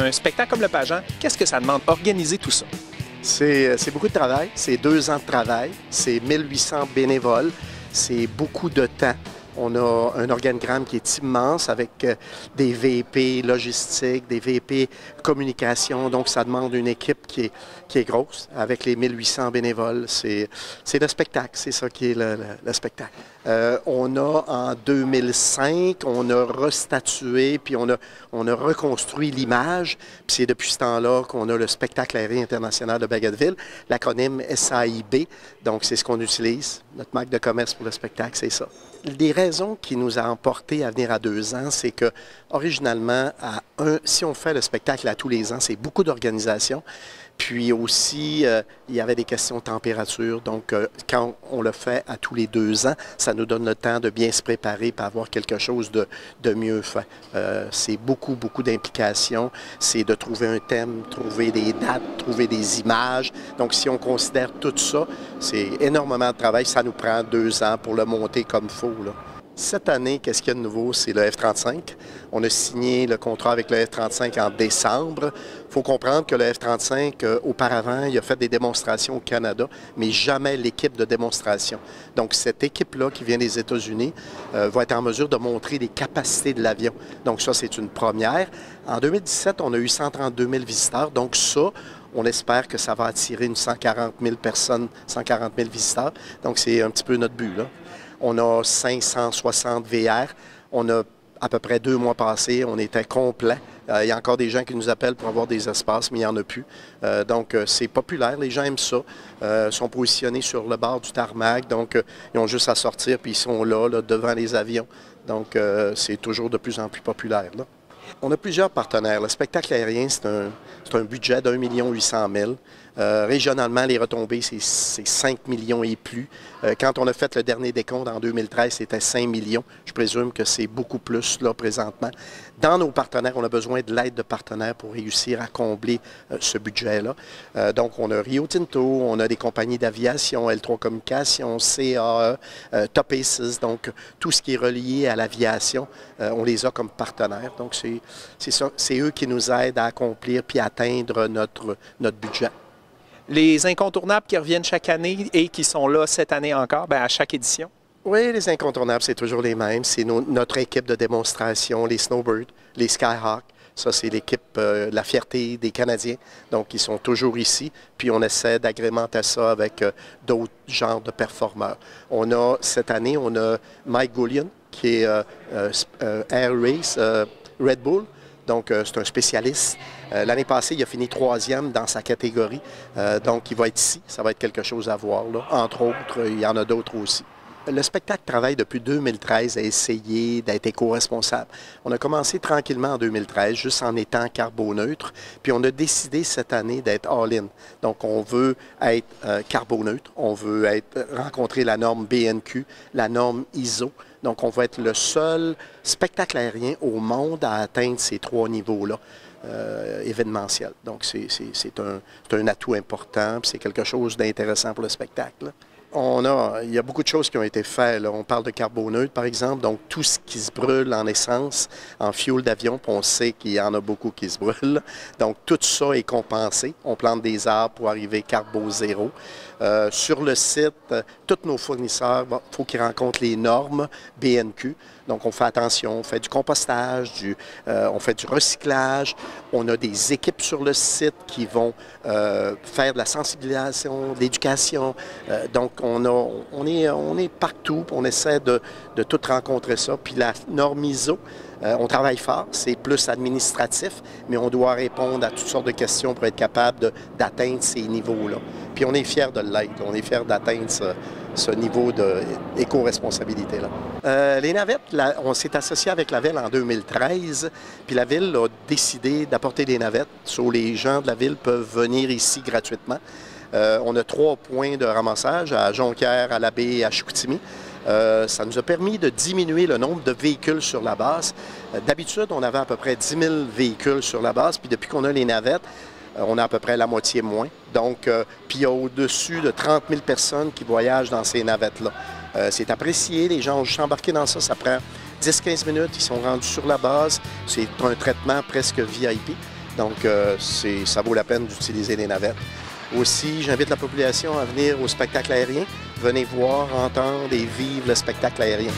un spectacle comme le Pageant, qu'est-ce que ça demande, organiser tout ça? C'est beaucoup de travail, c'est 2 ans de travail, c'est 1800 bénévoles, c'est beaucoup de temps. On a un organigramme qui est immense avec des VP logistique, des VP communication. Donc, ça demande une équipe qui est grosse avec les 1800 bénévoles. C'est le spectacle, c'est ça qui est le spectacle. On a en 2005, on a restatué, puis on a reconstruit l'image. Puis c'est depuis ce temps-là qu'on a le spectacle aérien international de Bagotville, l'acronyme SAIB. Donc, c'est ce qu'on utilise. Notre marque de commerce pour le spectacle, c'est ça. Les raisons qui nous a emportés à venir à 2 ans, c'est que originalement, si on fait le spectacle à tous les ans, c'est beaucoup d'organisation. Puis aussi, il y avait des questions de température. Donc, quand on le fait à tous les 2 ans, ça nous donne le temps de bien se préparer pour avoir quelque chose de mieux fait. C'est beaucoup d'implications. C'est de trouver un thème, trouver des dates, trouver des images. Donc, si on considère tout ça, c'est énormément de travail. Ça nous prend 2 ans pour le monter comme il faut, là. Cette année, qu'est-ce qu'il y a de nouveau? C'est le F-35. On a signé le contrat avec le F-35 en décembre. Il faut comprendre que le F-35, auparavant, il a fait des démonstrations au Canada, mais jamais l'équipe de démonstration. Donc, cette équipe-là qui vient des États-Unis va être en mesure de montrer les capacités de l'avion. Donc, ça, c'est une première. En 2017, on a eu 132 000 visiteurs. Donc, ça, on espère que ça va attirer une 140 000 personnes, 140 000 visiteurs. Donc, c'est un petit peu notre but, là. On a 560 VR. On a à peu près 2 mois passés, on était complet. Il y a encore des gens qui nous appellent pour avoir des espaces, mais il n'y en a plus. Donc, c'est populaire, les gens aiment ça. Ils sont positionnés sur le bord du tarmac, donc ils ont juste à sortir, puis ils sont là devant les avions. Donc, c'est toujours de plus en plus populaire, là. On a plusieurs partenaires. Le spectacle aérien, c'est un budget d'1 800 000 régionalement, les retombées, c'est 5 millions et plus. Quand on a fait le dernier décompte en 2013, c'était 5 millions. Je présume que c'est beaucoup plus là présentement. Dans nos partenaires, on a besoin de l'aide de partenaires pour réussir à combler ce budget-là. Donc, on a Rio Tinto, on a des compagnies d'aviation, L3 Communications, CAE, Top Aces. Donc, tout ce qui est relié à l'aviation, on les a comme partenaires. Donc, c'est eux qui nous aident à accomplir puis atteindre notre budget. Les incontournables qui reviennent chaque année et qui sont là cette année encore, bien, à chaque édition? Oui, les incontournables, c'est toujours les mêmes. C'est notre équipe de démonstration, les Snowbirds, les Skyhawk. Ça, c'est l'équipe La Fierté des Canadiens. Donc, ils sont toujours ici. Puis, on essaie d'agrémenter ça avec d'autres genres de performeurs. Cette année, on a Mike Goulian, qui est Air Race Red Bull. Donc, c'est un spécialiste. L'année passée, il a fini 3e dans sa catégorie. Donc, il va être ici. Ça va être quelque chose à voir, là. Entre autres, il y en a d'autres aussi. Le spectacle travaille depuis 2013 à essayer d'être éco-responsable. On a commencé tranquillement en 2013, juste en étant carboneutre. Puis, on a décidé cette année d'être all-in. Donc, on veut être carboneutre. On veut rencontrer la norme BNQ, la norme ISO. Donc, on va être le seul spectacle aérien au monde à atteindre ces 3 niveaux-là événementiels. Donc, c'est un atout important, c'est quelque chose d'intéressant pour le spectacle. Il y a beaucoup de choses qui ont été faites, là. On parle de carboneutre, par exemple, donc tout ce qui se brûle en essence, en fuel d'avion, puis on sait qu'il y en a beaucoup qui se brûlent. Donc, tout ça est compensé. On plante des arbres pour arriver carbo zéro. Sur le site, tous nos fournisseurs, il faut qu'ils rencontrent les normes BNQ. Donc, on fait attention, on fait du compostage, on fait du recyclage. On a des équipes sur le site qui vont faire de la sensibilisation, de l'éducation. Donc, on est partout, on essaie de tout rencontrer ça. Puis la norme ISO, on travaille fort, c'est plus administratif, mais on doit répondre à toutes sortes de questions pour être capable d'atteindre ces niveaux-là. Puis on est fiers de l'être, on est fiers d'atteindre ce niveau d'éco-responsabilité-là. Les navettes, on s'est associé avec la Ville en 2013, puis la Ville a décidé d'apporter des navettes, les gens de la Ville peuvent venir ici gratuitement. On a 3 points de ramassage à Jonquière, à la baie et à Chicoutimi. Ça nous a permis de diminuer le nombre de véhicules sur la base. D'habitude, on avait à peu près 10 000 véhicules sur la base, puis depuis qu'on a les navettes, on a à peu près la moitié moins. Donc, puis il y a au-dessus de 30 000 personnes qui voyagent dans ces navettes-là. C'est apprécié, les gens ont juste embarqué dans ça, ça prend 10-15 minutes, ils sont rendus sur la base. C'est un traitement presque VIP. Donc, ça vaut la peine d'utiliser les navettes. Aussi, j'invite la population à venir au spectacle aérien. Venez voir, entendre et vivre le spectacle aérien.